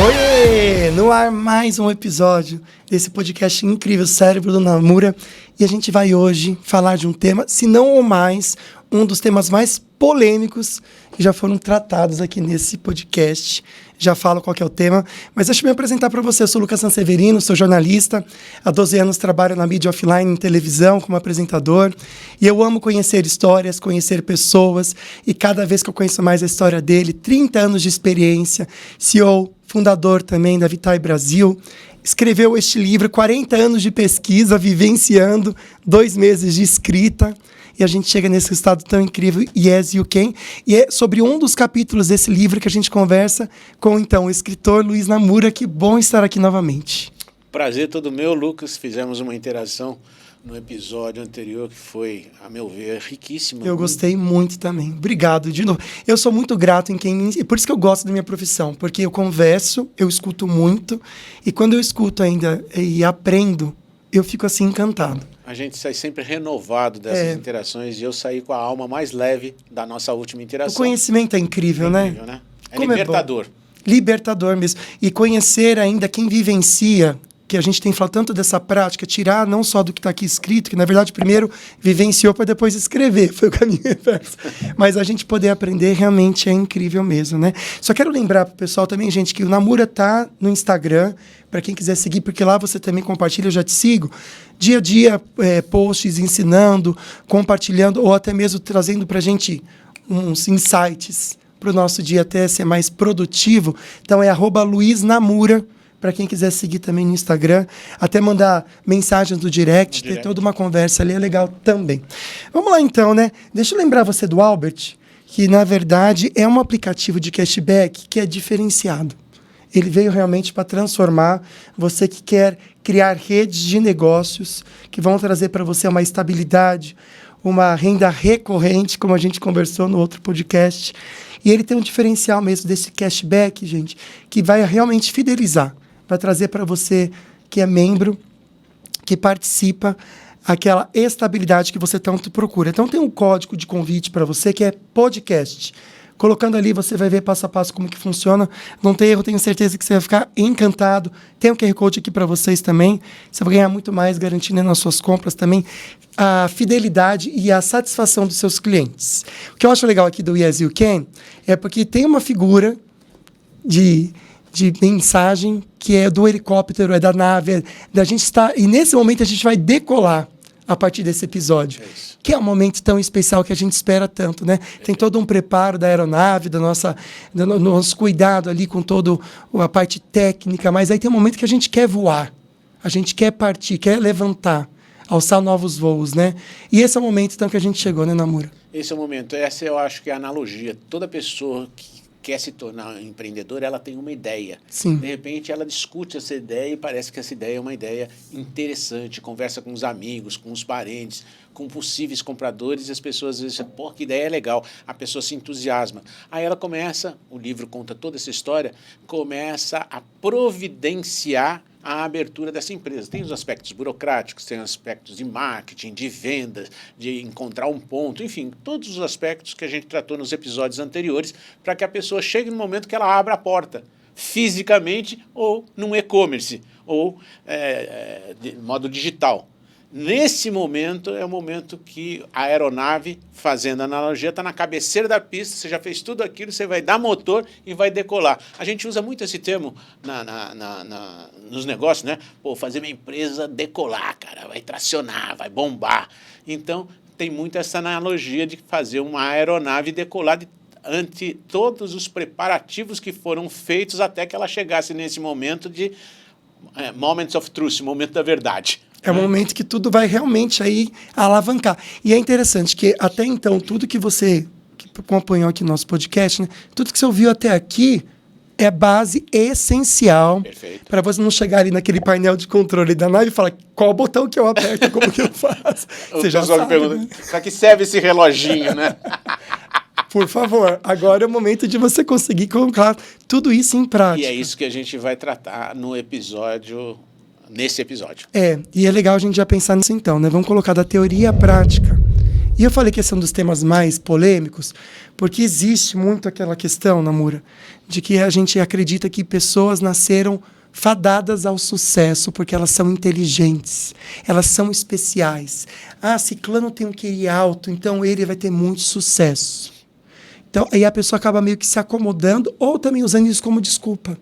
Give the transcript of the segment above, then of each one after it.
Oi! No ar mais um episódio desse podcast incrível, Cérebro do Namura. E a gente vai hoje falar de um tema, se não ou mais, um dos temas mais polêmicos que já foram tratados aqui nesse podcast. Já falo qual que é o tema, mas deixa eu me apresentar para você. Eu sou Lucas Sanseverino, sou jornalista. Há 12 anos trabalho na mídia offline, em televisão, como apresentador. E eu amo conhecer histórias, conhecer pessoas. E cada vez que eu conheço mais a história dele, 30 anos de experiência, CEO, fundador também da Vitae Brasil, escreveu este livro, 40 anos de pesquisa, vivenciando, 2 meses de escrita. E a gente chega nesse resultado tão incrível, Yes You Can. E é sobre um dos capítulos desse livro que a gente conversa com, então, o escritor Luiz Namura. Que bom estar aqui novamente. Prazer todo meu, Lucas. Fizemos uma interação no episódio anterior que foi, a meu ver, riquíssima. Eu gostei muito também. Obrigado de novo. Eu sou muito grato em quem me... Por isso que eu gosto da minha profissão, porque eu converso, eu escuto muito, e quando eu escuto ainda e aprendo, eu fico assim encantado. A gente sai sempre renovado dessas interações e eu saí com a alma mais leve da nossa última interação. O conhecimento é incrível, né? É libertador. Libertador mesmo. E conhecer ainda quem vivencia, que a gente tem falado tanto dessa prática, tirar não só do que está aqui escrito, que na verdade primeiro vivenciou para depois escrever, foi o caminho inverso. Mas a gente poder aprender realmente é incrível mesmo, né? Só quero lembrar para o pessoal também, gente, que o Namura tá no Instagram, para quem quiser seguir, porque lá você também compartilha, eu já te sigo, dia a dia, posts ensinando, compartilhando, ou até mesmo trazendo para a gente uns insights para o nosso dia até ser mais produtivo. Então é @LuizNamura, para quem quiser seguir também no Instagram, até mandar mensagens do direct, ter toda uma conversa ali, é legal também. Vamos lá então, né? Deixa eu lembrar você do Albert, que na verdade é um aplicativo de cashback que é diferenciado. Ele veio realmente para transformar você que quer criar redes de negócios que vão trazer para você uma estabilidade, uma renda recorrente, como a gente conversou no outro podcast. E ele tem um diferencial mesmo desse cashback, gente, que vai realmente fidelizar. Vai trazer para você que é membro, que participa, aquela estabilidade que você tanto procura. Então tem um código de convite para você que é podcast. Colocando ali, você vai ver passo a passo como que funciona. Não tem erro, tenho certeza que você vai ficar encantado. Tem um QR Code aqui para vocês também. Você vai ganhar muito mais, garantindo nas suas compras também a fidelidade e a satisfação dos seus clientes. O que eu acho legal aqui do Yes You Can é porque tem uma figura de mensagem que é do helicóptero, é da nave, da gente estar... E nesse momento a gente vai decolar a partir desse episódio, que é um momento tão especial que a gente espera tanto, né? Tem todo um preparo da aeronave, do nosso cuidado ali com toda a parte técnica, mas aí tem um momento que a gente quer voar, a gente quer partir, quer levantar, alçar novos voos, né? E esse é o momento então que a gente chegou, né, Namura? Esse é o momento. Essa eu acho que é a analogia. Toda pessoa que quer se tornar empreendedora, ela tem uma ideia. Sim. De repente, ela discute essa ideia e parece que essa ideia é uma ideia interessante, conversa com os amigos, com os parentes, com possíveis compradores, e as pessoas dizem, pô, que ideia legal. A pessoa se entusiasma. Aí ela começa, o livro conta toda essa história, começa a providenciar a abertura dessa empresa. Tem os aspectos burocráticos, tem os aspectos de marketing, de vendas, de encontrar um ponto, enfim, todos os aspectos que a gente tratou nos episódios anteriores para que a pessoa chegue no momento que ela abra a porta, fisicamente ou num e-commerce, ou de modo digital. Nesse momento, é o momento que a aeronave, fazendo a analogia, está na cabeceira da pista, você já fez tudo aquilo, você vai dar motor e vai decolar. A gente usa muito esse termo nos negócios, né? Pô, fazer minha empresa decolar, cara, vai tracionar, vai bombar. Então, tem muito essa analogia de fazer uma aeronave decolar ante todos os preparativos que foram feitos até que ela chegasse nesse momento de moments of truth, momento da verdade. É um momento que tudo vai realmente aí alavancar. E é interessante que até então, tudo que você acompanhou aqui no nosso podcast, né, tudo que você ouviu até aqui é base essencial para você não chegar ali naquele painel de controle da nave e falar qual botão que eu aperto, como que eu faço. Você já sabe, pergunta, né? Para que serve esse reloginho, né? Por favor, agora é o momento de você conseguir colocar tudo isso em prática. E é isso que a gente vai tratar nesse episódio. E é legal a gente já pensar nisso então, né? Vamos colocar da teoria à prática. E eu falei que esse é um dos temas mais polêmicos, porque existe muito aquela questão, Namura, de que a gente acredita que pessoas nasceram fadadas ao sucesso porque elas são inteligentes, elas são especiais. Ah, ciclano tem um QI alto, então ele vai ter muito sucesso. Então, aí a pessoa acaba meio que se acomodando ou também usando isso como desculpa.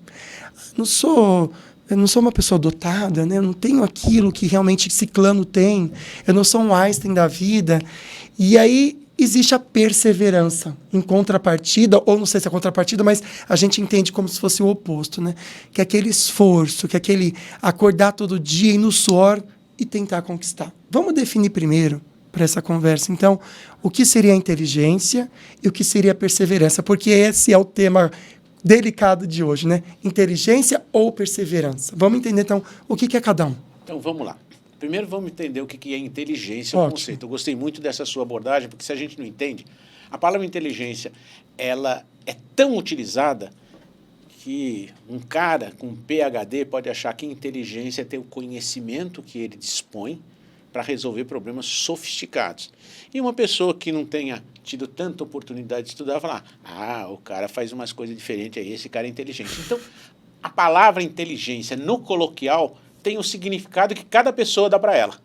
Eu não sou uma pessoa dotada, né? Eu não tenho aquilo que realmente ciclano tem. Eu não sou um Einstein da vida. E aí existe a perseverança em contrapartida, ou não sei se é contrapartida, mas a gente entende como se fosse o oposto, né? Que é aquele esforço, que é aquele acordar todo dia e no suor e tentar conquistar. Vamos definir primeiro para essa conversa, então, o que seria a inteligência e o que seria a perseverança, porque esse é o tema delicado de hoje, né? Inteligência ou perseverança. Vamos entender, então, o que é cada um. Então, vamos lá. Primeiro, vamos entender o que é inteligência, o conceito. Eu gostei muito dessa sua abordagem, porque se a gente não entende, a palavra inteligência, ela é tão utilizada que um cara com PhD pode achar que inteligência é ter o conhecimento que ele dispõe para resolver problemas sofisticados. E uma pessoa que não tenha tido tanta oportunidade de estudar, vai falar, o cara faz umas coisas diferentes aí, esse cara é inteligente. Então, a palavra inteligência no coloquial tem o significado que cada pessoa dá para ela.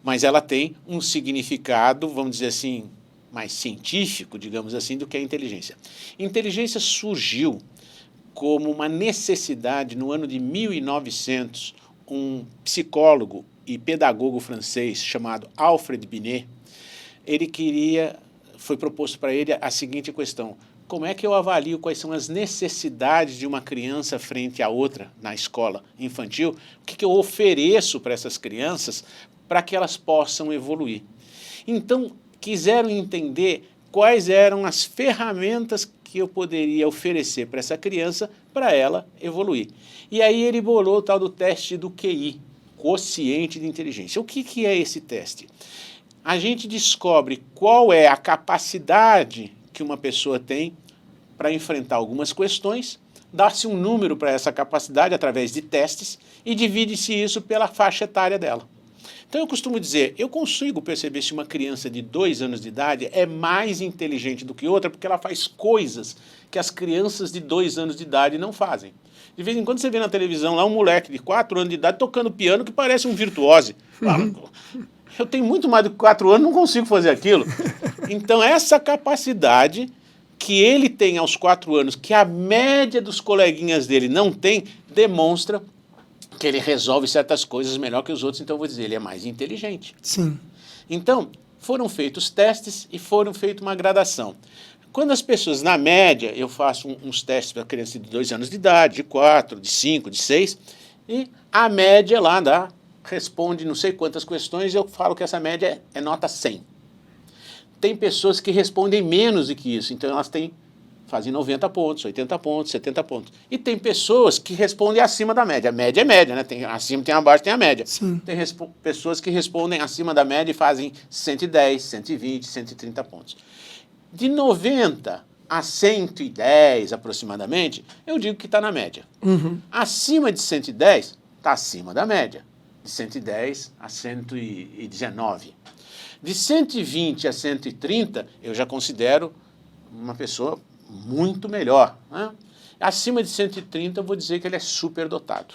Mas ela tem um significado, vamos dizer assim, mais científico, digamos assim, do que a inteligência. Inteligência surgiu como uma necessidade no ano de 1900, um psicólogo e pedagogo francês chamado Alfred Binet, foi proposto para ele a seguinte questão: como é que eu avalio quais são as necessidades de uma criança frente à outra na escola infantil? O que eu ofereço para essas crianças para que elas possam evoluir? Então, quiseram entender quais eram as ferramentas que eu poderia oferecer para essa criança para ela evoluir. E aí ele bolou o tal do teste do QI, quociente de inteligência. O que é esse teste? A gente descobre qual é a capacidade que uma pessoa tem para enfrentar algumas questões, dá-se um número para essa capacidade através de testes e divide-se isso pela faixa etária dela. Então eu costumo dizer, eu consigo perceber se uma criança de 2 anos de idade é mais inteligente do que outra porque ela faz coisas que as crianças de 2 anos de idade não fazem. De vez em quando você vê na televisão lá um moleque de 4 anos de idade tocando piano que parece um virtuose. Eu tenho muito mais de 4 anos, não consigo fazer aquilo. Então essa capacidade que ele tem aos 4 anos, que a média dos coleguinhas dele não tem, demonstra que ele resolve certas coisas melhor que os outros, então eu vou dizer, ele é mais inteligente. Sim. Então, foram feitos testes e foram feita uma gradação. Quando as pessoas, na média, eu faço uns testes para criança de 2 anos de idade, de 4, de 5, de 6, e a média lá responde não sei quantas questões, e eu falo que essa média é nota 100. Tem pessoas que respondem menos do que isso, então elas fazem 90 pontos, 80 pontos, 70 pontos. E tem pessoas que respondem acima da média. A média é média, né? Tem acima, tem abaixo, tem a média. Sim. Tem pessoas que respondem acima da média e fazem 110, 120, 130 pontos. De 90 a 110 aproximadamente, eu digo que está na média. Uhum. Acima de 110, está acima da média. De 110 a 119. De 120 a 130, eu já considero uma pessoa muito melhor, né? Acima de 130, eu vou dizer que ele é superdotado.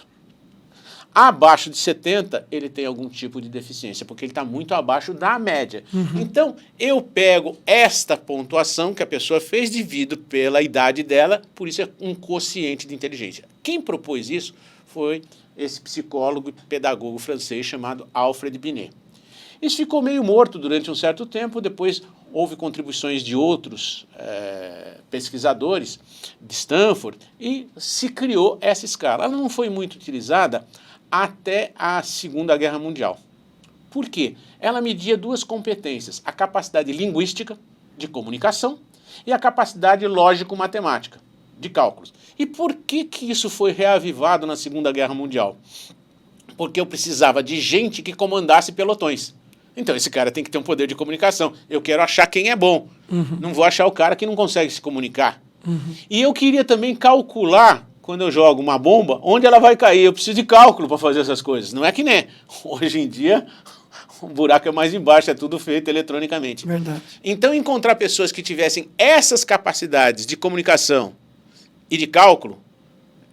Abaixo de 70, ele tem algum tipo de deficiência, porque ele está muito abaixo da média. Uhum. Então, eu pego esta pontuação que a pessoa fez, divido pela idade dela, por isso é um quociente de inteligência. Quem propôs isso foi esse psicólogo e pedagogo francês chamado Alfred Binet. Isso ficou meio morto durante um certo tempo, depois houve contribuições de outros pesquisadores de Stanford e se criou essa escala. Ela não foi muito utilizada até a Segunda Guerra Mundial. Por quê? Ela media 2 competências, a capacidade linguística, de comunicação, e a capacidade lógico-matemática, de cálculos. E por que isso foi reavivado na Segunda Guerra Mundial? Porque eu precisava de gente que comandasse pelotões. Então, esse cara tem que ter um poder de comunicação. Eu quero achar quem é bom. Uhum. Não vou achar o cara que não consegue se comunicar. Uhum. E eu queria também calcular, quando eu jogo uma bomba, onde ela vai cair. Eu preciso de cálculo para fazer essas coisas. Não é que nem hoje em dia O buraco é mais embaixo, é tudo feito eletronicamente. Verdade. Então, encontrar pessoas que tivessem essas capacidades de comunicação e de cálculo,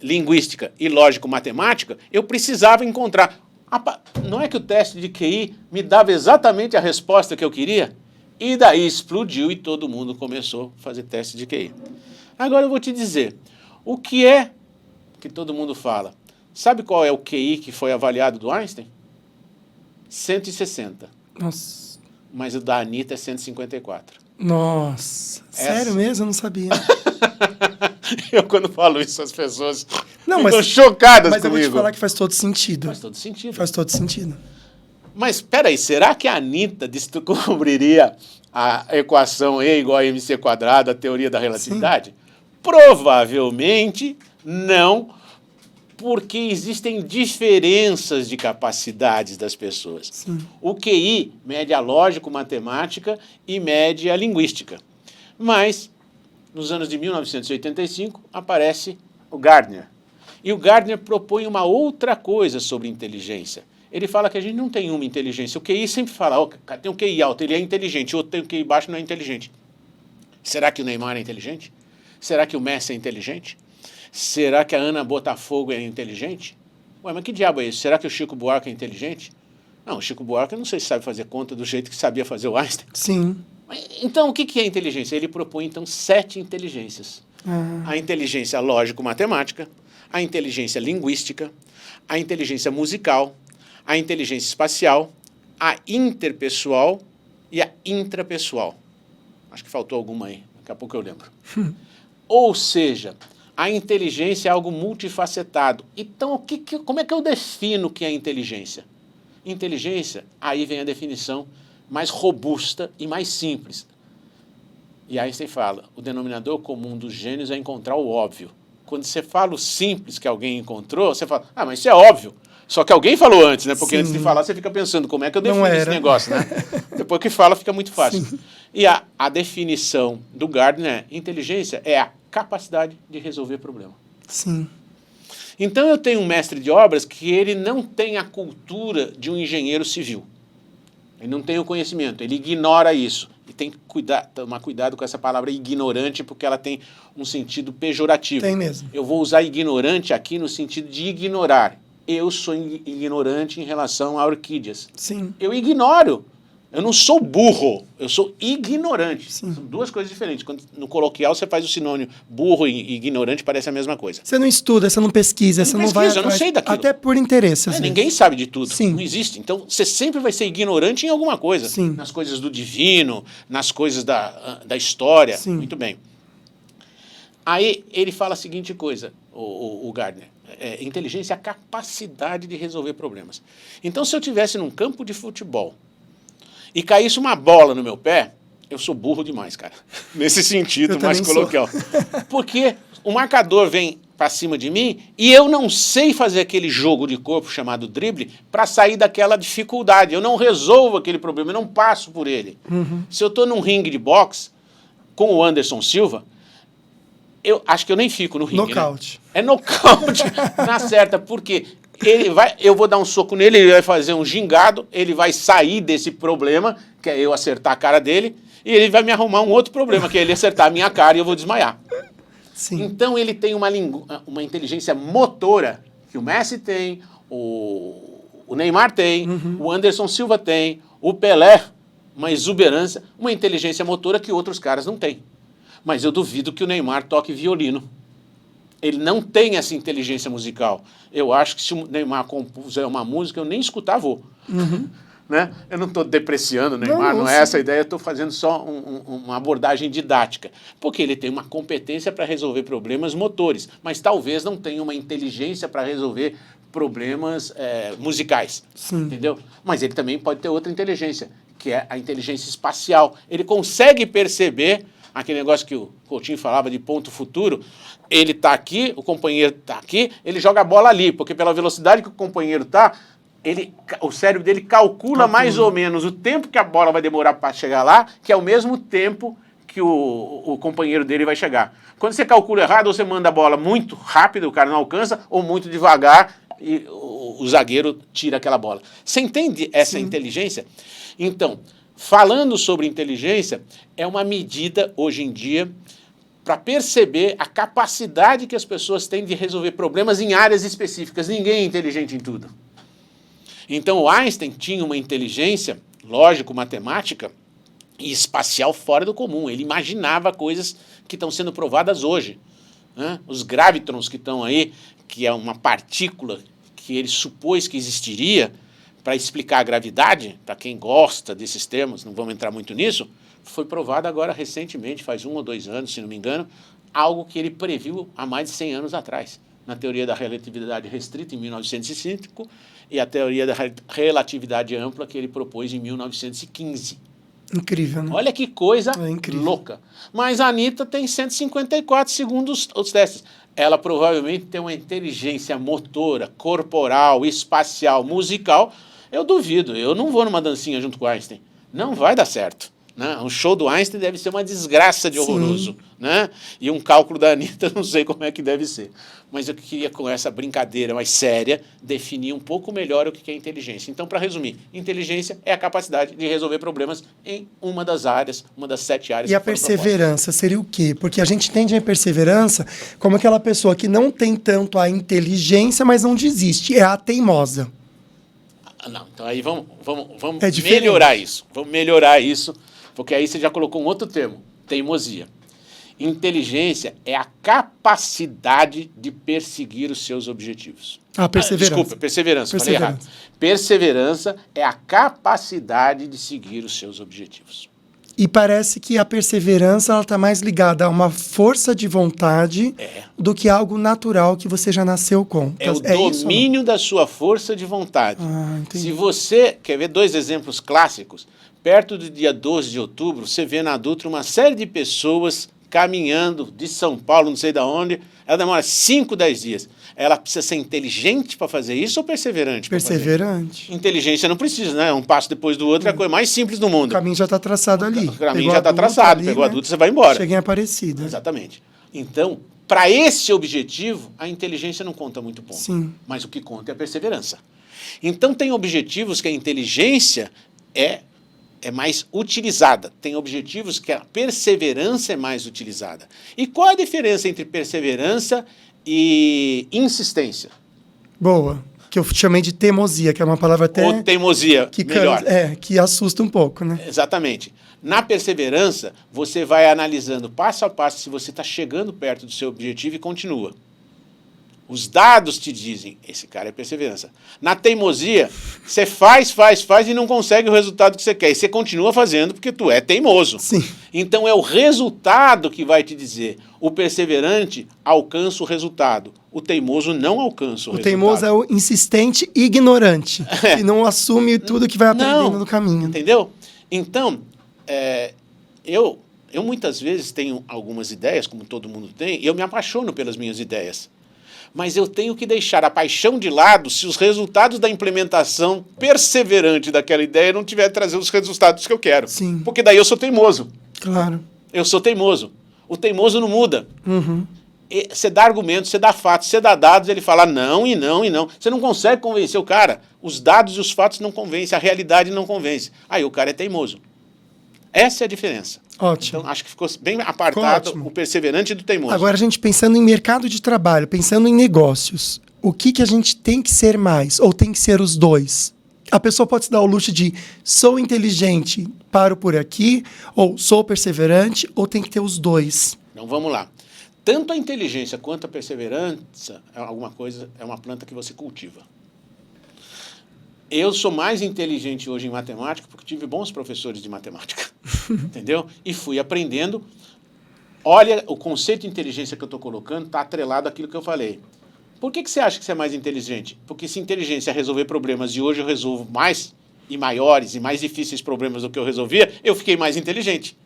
linguística e lógico-matemática, eu precisava encontrar. Não é que o teste de QI me dava exatamente a resposta que eu queria? E daí explodiu e todo mundo começou a fazer teste de QI. Agora eu vou te dizer, o que é que todo mundo fala? Sabe qual é o QI que foi avaliado do Einstein? 160. Nossa. Mas o da Anitta é 154. Nossa. Sério mesmo? Eu não sabia. Eu, quando falo isso, as pessoas ficam chocadas mas comigo. Mas eu vou te falar que faz todo sentido. Faz todo sentido. Faz todo sentido. Mas, peraí, será que a Anitta descobriria a equação E igual a mc quadrado, a teoria da relatividade? Sim. Provavelmente não, porque existem diferenças de capacidades das pessoas. Sim. O QI mede a lógico-matemática e mede a linguística. Mas, nos anos de 1985, aparece o Gardner. E o Gardner propõe uma outra coisa sobre inteligência. Ele fala que a gente não tem uma inteligência. O QI sempre fala, tem um QI alto, ele é inteligente, o outro tem um QI baixo, não é inteligente. Será que o Neymar é inteligente? Será que o Messi é inteligente? Será que a Ana Botafogo é inteligente? Ué, mas que diabo é isso? Será que o Chico Buarque é inteligente? Não, o Chico Buarque eu não sei se sabe fazer conta do jeito que sabia fazer o Einstein. Sim. Então, o que é inteligência? Ele propõe, então, 7 inteligências. A inteligência lógico-matemática, a inteligência linguística, a inteligência musical, a inteligência espacial, a interpessoal e a intrapessoal. Acho que faltou alguma aí, daqui a pouco eu lembro. Ou seja, a inteligência é algo multifacetado. Então, como é que eu defino o que é inteligência? Inteligência, aí vem a definição mais robusta e mais simples. E aí você fala, o denominador comum dos gênios é encontrar o óbvio. Quando você fala o simples que alguém encontrou, você fala, mas isso é óbvio. Só que alguém falou antes, né? Porque Sim. antes de falar, você fica pensando, como é que eu defino esse negócio, né? Depois que fala, fica muito fácil. Sim. E a definição do Gardner, inteligência, é a capacidade de resolver problema. Sim. Então, eu tenho um mestre de obras que ele não tem a cultura de um engenheiro civil. Ele não tem o conhecimento, ele ignora isso. E tem que tomar cuidado com essa palavra ignorante, porque ela tem um sentido pejorativo. Tem mesmo. Eu vou usar ignorante aqui no sentido de ignorar. Eu sou ignorante em relação a orquídeas. Sim. Eu ignoro. Eu não sou burro, eu sou ignorante. Sim. São duas coisas diferentes. Quando no coloquial você faz o sinônimo burro e ignorante, parece a mesma coisa. Você não estuda, você não pesquisa, você não vai atrás. Eu não sei daquilo. Até por interesse, às vezes. Ninguém sabe de tudo. Sim. Não existe. Então, você sempre vai ser ignorante em alguma coisa. Sim. Nas coisas do divino, nas coisas da história. Sim. Muito bem. Aí ele fala a seguinte coisa, o Gardner. Inteligência é a capacidade de resolver problemas. Então, se eu estivesse num campo de futebol e caísse uma bola no meu pé, eu sou burro demais, cara. Nesse sentido mais coloquial. Porque o marcador vem para cima de mim e eu não sei fazer aquele jogo de corpo chamado drible para sair daquela dificuldade. Eu não resolvo aquele problema, eu não passo por ele. Uhum. Se eu estou num ringue de boxe com o Anderson Silva, eu acho que eu nem fico no ringue. Nocaute. Né? É nocaute na certa, porque eu vou dar um soco nele, ele vai fazer um gingado, ele vai sair desse problema, que é eu acertar a cara dele, e ele vai me arrumar um outro problema, que é ele acertar a minha cara e eu vou desmaiar. Sim. Então ele tem uma inteligência motora, que o Messi tem, o Neymar tem, o Anderson Silva tem, o Pelé, uma exuberância, uma inteligência motora que outros caras não têm. Mas eu duvido que o Neymar toque violino. Ele não tem essa inteligência musical. Eu acho que se o Neymar compuser uma música, eu nem escutar vou. Uhum. Né? Eu não estou depreciando o Neymar, não é essa a ideia, eu estou fazendo só uma abordagem didática. Porque ele tem uma competência para resolver problemas motores, mas talvez não tenha uma inteligência para resolver problemas musicais. Sim. Entendeu? Mas ele também pode ter outra inteligência, que é a inteligência espacial. Ele consegue perceber aquele negócio que o Coutinho falava de ponto futuro, ele está aqui, o companheiro está aqui, ele joga a bola ali, porque pela velocidade que o companheiro está, o cérebro dele calcula mais ou menos o tempo que a bola vai demorar para chegar lá, que é o mesmo tempo que o companheiro dele vai chegar. Quando você calcula errado, você manda a bola muito rápido, o cara não alcança, ou muito devagar, e o zagueiro tira aquela bola. Você entende essa Sim. inteligência? Então, falando sobre inteligência, é uma medida, hoje em dia, para perceber a capacidade que as pessoas têm de resolver problemas em áreas específicas. Ninguém é inteligente em tudo. Então, o Einstein tinha uma inteligência lógico-matemática e espacial fora do comum. Ele imaginava coisas que estão sendo provadas hoje, né? Os gravitrons que estão aí, que é uma partícula que ele supôs que existiria para explicar a gravidade, para quem gosta desses termos, não vamos entrar muito nisso, foi provado agora recentemente, faz 1 ou 2 anos, se não me engano, algo que ele previu há mais de 100 anos atrás, na teoria da relatividade restrita, em 1905, e a teoria da relatividade ampla, que ele propôs em 1915. Incrível, né? Olha que coisa incrível. louca. Mas a Anitta tem 154 segundo os testes. Ela provavelmente tem uma inteligência motora, corporal, espacial, musical. Eu duvido, eu não vou numa dancinha junto com o Einstein. Não vai dar certo. Né? Um show do Einstein deve ser uma desgraça de horroroso. Né? E um cálculo da Anitta, não sei como é que deve ser. Mas eu queria, com essa brincadeira mais séria, definir um pouco melhor o que é inteligência. Então, para resumir, inteligência é a capacidade de resolver problemas em uma das áreas, uma das 7 áreas. E a perseverança seria o quê? Porque a gente entende a perseverança como aquela pessoa que não tem tanto a inteligência, mas não desiste. É a teimosa. Não, então aí vamos É melhorar isso. Vamos melhorar isso, porque aí você já colocou um outro termo, teimosia. Inteligência é a capacidade de perseguir os seus objetivos. A perseverança. Desculpa, perseverança, falei errado. Perseverança é a capacidade de seguir os seus objetivos. E parece que a perseverança está mais ligada a uma força de vontade do que algo natural que você já nasceu com. É o domínio da sua força de vontade. Se você... Quer ver 2 exemplos clássicos? Perto do dia 12 de outubro, você vê na Dutra uma série de pessoas caminhando de São Paulo, não sei de onde. Ela demora 5, 10 dias. Ela precisa ser inteligente para fazer isso ou perseverante? Perseverante. Inteligência não precisa, né? Um passo depois do outro é a coisa mais simples do mundo. O caminho já está traçado ali. O caminho já está traçado. Ali, pegou a Dutra, você vai embora. Chega em Aparecida. Exatamente. Então, para esse objetivo, a inteligência não conta muito ponto. Sim. Mas o que conta é a perseverança. Então, tem objetivos que a inteligência é mais utilizada. Tem objetivos que a perseverança é mais utilizada. E qual a diferença entre perseverança e insistência? Boa. Que eu chamei de teimosia, que é uma palavra até... Ou teimosia, que melhor. Que assusta um pouco, né? Exatamente. Na perseverança, você vai analisando passo a passo se você está chegando perto do seu objetivo e continua. Os dados te dizem, esse cara é perseverança. Na teimosia, você faz e não consegue o resultado que você quer. E você continua fazendo porque tu é teimoso. Sim. Então é o resultado que vai te dizer. O perseverante alcança o resultado. O teimoso não alcança o resultado. O teimoso é o insistente e ignorante. Que não assume tudo que vai aprendendo no caminho. Entendeu? Então, eu muitas vezes tenho algumas ideias, como todo mundo tem, e eu me apaixono pelas minhas ideias. Mas eu tenho que deixar a paixão de lado se os resultados da implementação perseverante daquela ideia não tiver trazendo os resultados que eu quero. Sim. Porque daí eu sou teimoso. Claro. Eu sou teimoso. O teimoso não muda. Uhum. Você dá argumentos, você dá fatos, você dá dados, ele fala não e não e não. Você não consegue convencer o cara. Os dados e os fatos não convencem, a realidade não convence. Aí o cara é teimoso. Essa é a diferença. Ótimo. Então, acho que ficou bem apartado o perseverante do teimoso. Agora, a gente pensando em mercado de trabalho, pensando em negócios, o que a gente tem que ser mais? Ou tem que ser os dois? A pessoa pode se dar o luxo de sou inteligente, paro por aqui, ou sou perseverante, ou tem que ter os dois? Então, vamos lá. Tanto a inteligência quanto a perseverança é uma planta que você cultiva. Eu sou mais inteligente hoje em matemática porque tive bons professores de matemática, entendeu? E fui aprendendo. Olha, o conceito de inteligência que eu estou colocando está atrelado àquilo que eu falei. Por que você acha que você é mais inteligente? Porque se inteligência é resolver problemas e hoje eu resolvo mais e maiores e mais difíceis problemas do que eu resolvia, eu fiquei mais inteligente.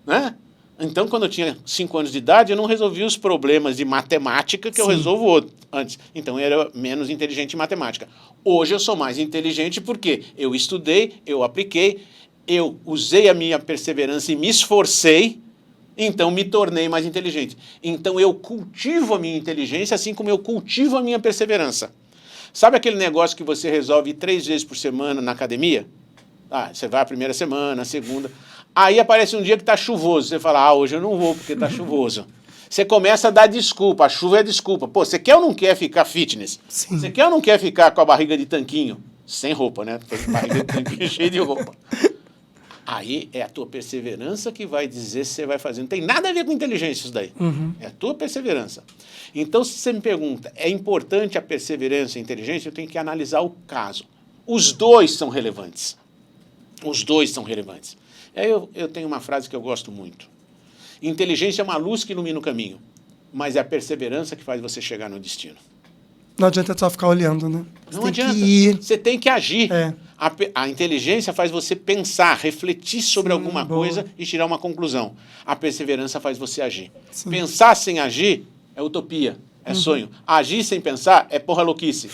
Né? Então, quando eu tinha 5 anos de idade, eu não resolvia os problemas de matemática que eu resolvo antes. Então, eu era menos inteligente em matemática. Hoje, eu sou mais inteligente porque eu estudei, eu apliquei, eu usei a minha perseverança e me esforcei, então me tornei mais inteligente. Então, eu cultivo a minha inteligência assim como eu cultivo a minha perseverança. Sabe aquele negócio que você resolve 3 vezes por semana na academia? Ah, você vai a primeira semana, a segunda. Aí aparece um dia que está chuvoso. Você fala, hoje eu não vou porque está chuvoso. Você começa a dar desculpa. A chuva é desculpa. Pô, você quer ou não quer ficar fitness? Sim. Você quer ou não quer ficar com a barriga de tanquinho? Sem roupa, né? Barriga de tanquinho cheia de roupa. Aí é a tua perseverança que vai dizer se você vai fazer. Não tem nada a ver com inteligência isso daí. É a tua perseverança. Então, se você me pergunta, é importante a perseverança e a inteligência, eu tenho que analisar o caso. Os dois são relevantes. Os dois são relevantes. Aí eu tenho uma frase que eu gosto muito. Inteligência é uma luz que ilumina o caminho, mas é a perseverança que faz você chegar no destino. Não adianta só ficar olhando, né? Não adianta. Você tem que agir. É. A inteligência faz você pensar, refletir sobre alguma boa. coisa e tirar uma conclusão. A perseverança faz você agir. Sim. Pensar sem agir é utopia, é sonho. Agir sem pensar é porra louquice.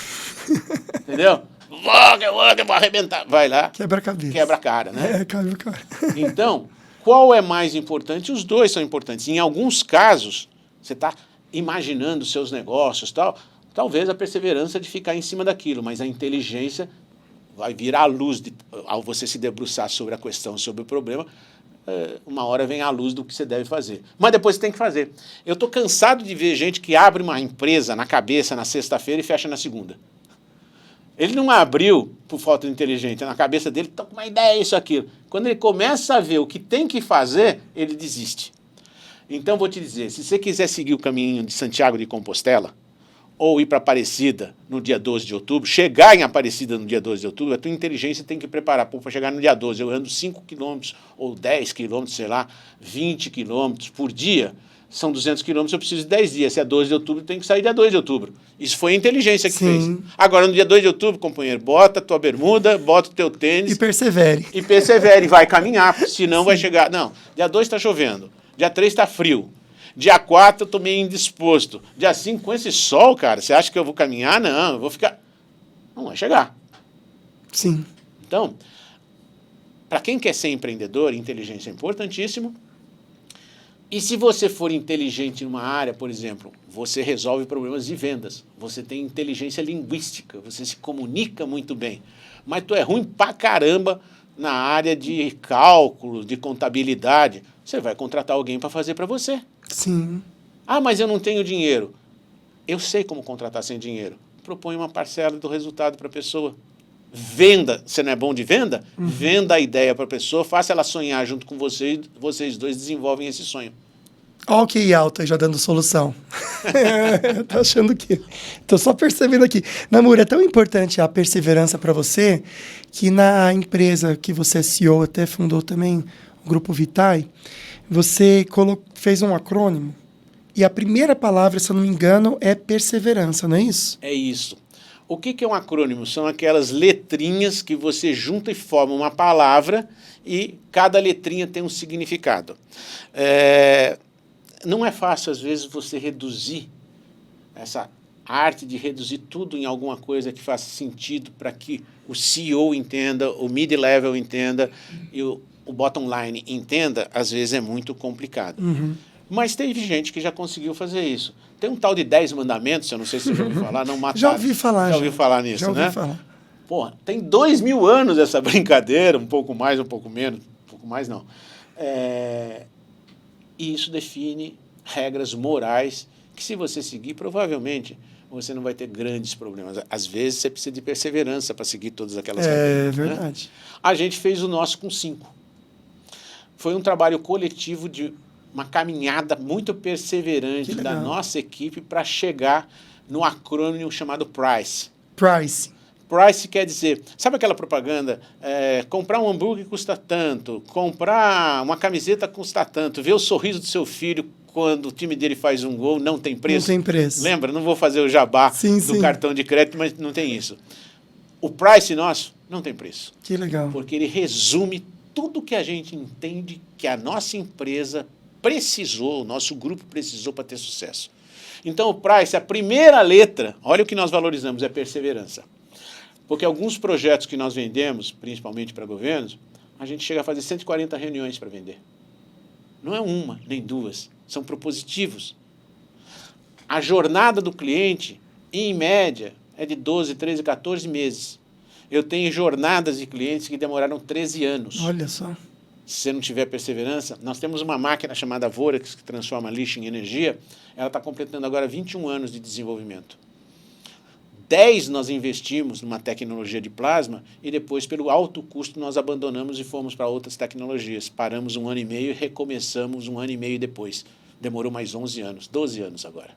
Entendeu? Eu vou arrebentar. Vai lá. Quebra a cabeça. Quebra a cara, né? Quebra a cara. Então, qual é mais importante? Os dois são importantes. Em alguns casos, você está imaginando seus negócios e tal, talvez a perseverança de ficar em cima daquilo, mas a inteligência vai vir à luz, ao você se debruçar sobre a questão, sobre o problema, uma hora vem à luz do que você deve fazer. Mas depois você tem que fazer. Eu estou cansado de ver gente que abre uma empresa na cabeça na sexta-feira e fecha na segunda. Ele não abriu por falta de inteligência, na cabeça dele está com uma ideia, isso, aquilo. Quando ele começa a ver o que tem que fazer, ele desiste. Então, vou te dizer, se você quiser seguir o caminho de Santiago de Compostela, ou ir para Aparecida no dia 12 de outubro, chegar em Aparecida no dia 12 de outubro, a tua inteligência tem que preparar para chegar no dia 12. Eu ando 5 quilômetros, ou 10 quilômetros, sei lá, 20 quilômetros por dia, são 200 quilômetros, eu preciso de 10 dias. Se é 12 de outubro, tem que sair dia 2 de outubro. Isso foi a inteligência que fez. Agora, no dia 2 de outubro, companheiro, bota a tua bermuda, bota o teu tênis. E persevere. E persevere, vai caminhar, porque senão vai chegar... Não, dia 2 está chovendo, dia 3 está frio. Dia 4 eu estou meio indisposto. Dia 5, com esse sol, cara, você acha que eu vou caminhar? Não, eu vou ficar... Não vai chegar. Sim. Então, para quem quer ser empreendedor, inteligência é importantíssimo. E se você for inteligente numa área, por exemplo, você resolve problemas de vendas. Você tem inteligência linguística, você se comunica muito bem. Mas tu é ruim pra caramba na área de cálculo, de contabilidade. Você vai contratar alguém para fazer para você. Sim. Ah, mas eu não tenho dinheiro. Eu sei como contratar sem dinheiro. Propõe uma parcela do resultado para a pessoa. Venda, você não é bom de venda? Venda a ideia para a pessoa, faça ela sonhar junto com você e vocês dois desenvolvem esse sonho. Olha o QI alto aí já dando solução. Tô achando que... Tô só percebendo aqui. Namur, é tão importante a perseverança para você que na empresa que você é CEO, até fundou também o Grupo Vitae, você fez um acrônimo e a primeira palavra, se eu não me engano, é perseverança, não é isso? É isso. O que é um acrônimo? São aquelas letrinhas que você junta e forma uma palavra e cada letrinha tem um significado. Não é fácil, às vezes, você reduzir essa arte de reduzir tudo em alguma coisa que faça sentido para que o CEO entenda, o mid-level entenda e o bottom line entenda, às vezes é muito complicado. Mas teve gente que já conseguiu fazer isso. Tem um tal de 10 mandamentos, eu não sei se você já ouviu falar, não matar. Já ouvi falar. Já ouviu falar nisso, já né? ouvi falar. Porra, tem 2000 anos essa brincadeira, um pouco mais, um pouco menos, um pouco mais não. E isso define regras morais que, se você seguir, provavelmente você não vai ter grandes problemas. Às vezes você precisa de perseverança para seguir todas aquelas regras. É verdade. Né? A gente fez o nosso com 5. Foi um trabalho coletivo de uma caminhada muito perseverante da nossa equipe para chegar no acrônimo chamado PRICE. PRICE. PRICE quer dizer, sabe aquela propaganda? Comprar um hambúrguer custa tanto, comprar uma camiseta custa tanto, ver o sorriso do seu filho quando o time dele faz um gol não tem preço. Não tem preço. Lembra? Não vou fazer o jabá do cartão de crédito, mas não tem isso. O PRICE nosso não tem preço. Que legal. Porque ele resume tudo que a gente entende que a nossa empresa precisou, o nosso grupo precisou para ter sucesso. Então, o PRICE, a primeira letra, olha o que nós valorizamos, é perseverança. Porque alguns projetos que nós vendemos, principalmente para governos, a gente chega a fazer 140 reuniões para vender. Não é uma, nem duas, são propositivos. A jornada do cliente, em média, é de 12, 13, 14 meses. Eu tenho jornadas de clientes que demoraram 13 anos. Olha só. Se você não tiver perseverança, nós temos uma máquina chamada Vorax, que transforma lixo em energia. Ela está completando agora 21 anos de desenvolvimento. 10 nós investimos numa tecnologia de plasma e depois, pelo alto custo, nós abandonamos e fomos para outras tecnologias. Paramos 1 ano e meio e recomeçamos 1 ano e meio depois. Demorou mais 11 anos, 12 anos agora.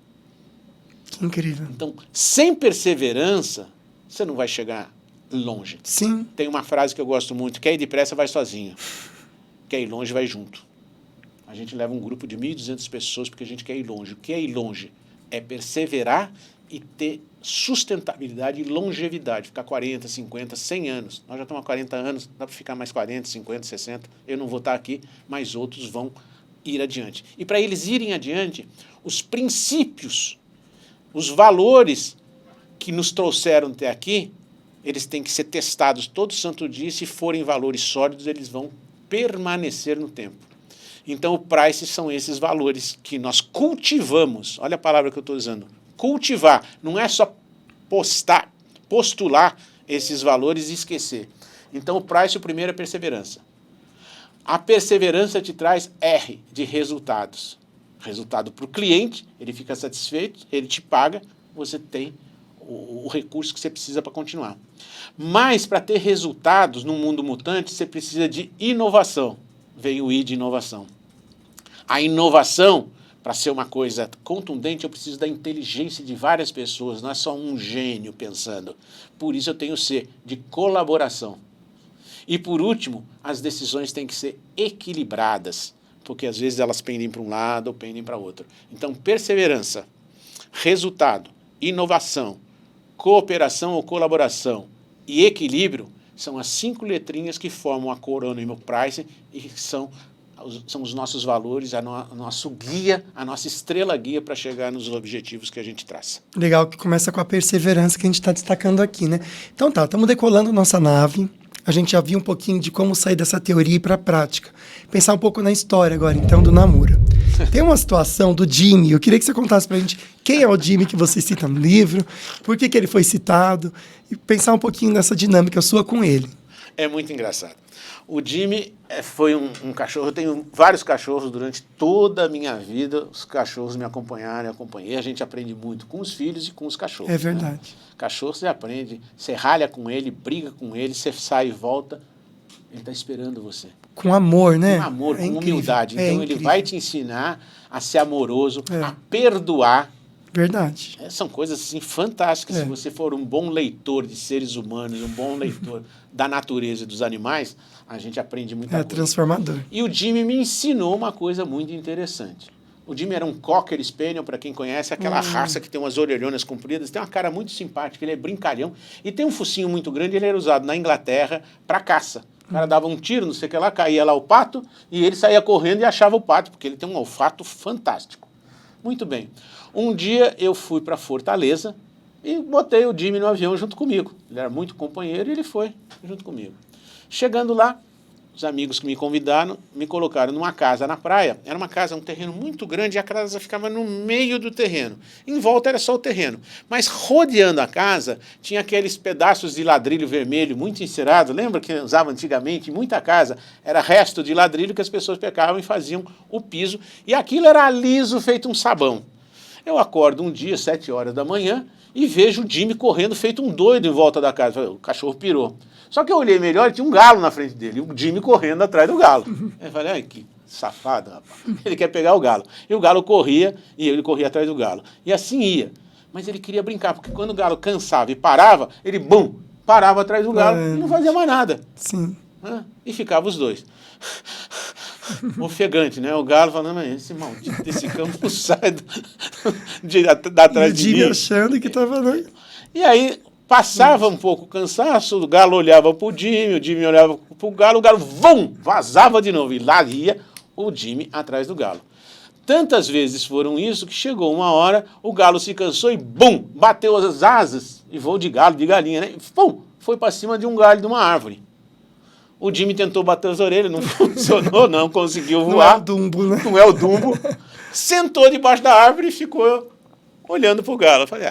Que incrível. Então, sem perseverança, você não vai chegar longe. Sim. Tem uma frase que eu gosto muito: quer ir depressa, vai sozinho. Quer ir longe, vai junto. A gente leva um grupo de 1.200 pessoas porque a gente quer ir longe. O que é ir longe? É perseverar e ter sustentabilidade e longevidade. Ficar 40, 50, 100 anos. Nós já estamos há 40 anos, dá para ficar mais 40, 50, 60. Eu não vou estar aqui, mas outros vão ir adiante. E para eles irem adiante, os princípios, os valores que nos trouxeram até aqui, eles têm que ser testados todo santo dia. Se forem valores sólidos, eles vão permanecer no tempo. Então, o Price são esses valores que nós cultivamos. Olha a palavra que eu estou usando. Cultivar. Não é só postular esses valores e esquecer. Então, o Price, o primeiro é perseverança. A perseverança te traz R, de resultados. Resultado para o cliente, ele fica satisfeito, ele te paga, você tem o recurso que você precisa para continuar. Mas, para ter resultados no mundo mutante, você precisa de inovação. Vem o I de inovação. A inovação, para ser uma coisa contundente, eu preciso da inteligência de várias pessoas, não é só um gênio pensando. Por isso eu tenho o C, de colaboração. E, por último, as decisões têm que ser equilibradas, porque às vezes elas pendem para um lado ou pendem para outro. Então, perseverança, resultado, inovação, cooperação ou colaboração e equilíbrio são as 5 letrinhas que formam a acrônimo Price e são os nossos valores, nosso guia, a nossa estrela guia para chegar nos objetivos que a gente traça. Legal, que começa com a perseverança que a gente está destacando aqui, né? Então tá, estamos decolando nossa nave. A gente já viu um pouquinho de como sair dessa teoria para a prática. Pensar um pouco na história agora, então, do Namura. Tem uma situação do Jimmy, eu queria que você contasse pra gente quem é o Jimmy que você cita no livro, por que ele foi citado, e pensar um pouquinho nessa dinâmica sua com ele. É muito engraçado. O Jimmy foi um cachorro, eu tenho vários cachorros durante toda a minha vida, os cachorros me acompanharam, eu acompanhei, a gente aprende muito com os filhos e com os cachorros. É verdade. Né? Cachorro você aprende, você ralha com ele, briga com ele, você sai e volta, ele está esperando você. Com amor, né? Com amor, é com incrível. humildade. Então ele vai te ensinar a ser amoroso, a perdoar. Verdade. São coisas assim fantásticas. Se você for um bom leitor de seres humanos, um bom leitor da natureza e dos animais, a gente aprende muita coisa. É transformador. E o Jimmy me ensinou uma coisa muito interessante. O Jimmy era um Cocker Spaniel, para quem conhece, aquela raça que tem umas orelhonas compridas, tem uma cara muito simpática, ele é brincalhão e tem um focinho muito grande. Ele era usado na Inglaterra para caça. O cara dava um tiro, não sei o que lá, caía lá o pato e ele saía correndo e achava o pato, porque ele tem um olfato fantástico. Muito bem. Um dia eu fui para Fortaleza e botei o Jimmy no avião junto comigo. Ele era muito companheiro e ele foi junto comigo. Chegando lá, os amigos que me convidaram me colocaram numa casa na praia. Era uma casa, um terreno muito grande e a casa ficava no meio do terreno. Em volta era só o terreno. Mas rodeando a casa tinha aqueles pedaços de ladrilho vermelho muito encerado. Lembra que usava antigamente? Em muita casa era resto de ladrilho que as pessoas pegavam e faziam o piso. E aquilo era liso, feito um sabão. Eu acordo um dia, 7 horas da manhã, e vejo o Jimmy correndo feito um doido em volta da casa. O cachorro pirou. Só que eu olhei melhor e tinha um galo na frente dele, e o Jimmy correndo atrás do galo. Eu falei, ai, que safado, rapaz. Ele quer pegar o galo. E o galo corria, e ele corria atrás do galo. E assim ia. Mas ele queria brincar, porque quando o galo cansava e parava, ele, bum, parava atrás do galo e não fazia mais nada. Sim. E ficavam os dois. Ofegante, né? O galo falando, mas esse maldito desse campo sai da atrás de mim. E o Jimmy achando que estava... E aí passava um pouco o cansaço, o galo olhava para o Jimmy olhava para o galo, vum, vazava de novo. E lá ia o Jimmy atrás do galo. Tantas vezes foram isso que chegou uma hora, o galo se cansou e bum, bateu as asas, e voo de galo, de galinha, né? Pum, foi para cima de um galho de uma árvore. O Jimmy tentou bater as orelhas, não funcionou, não conseguiu voar. Não é o Dumbo, né? Não é o Dumbo. Sentou debaixo da árvore e ficou olhando pro galo. Eu falei,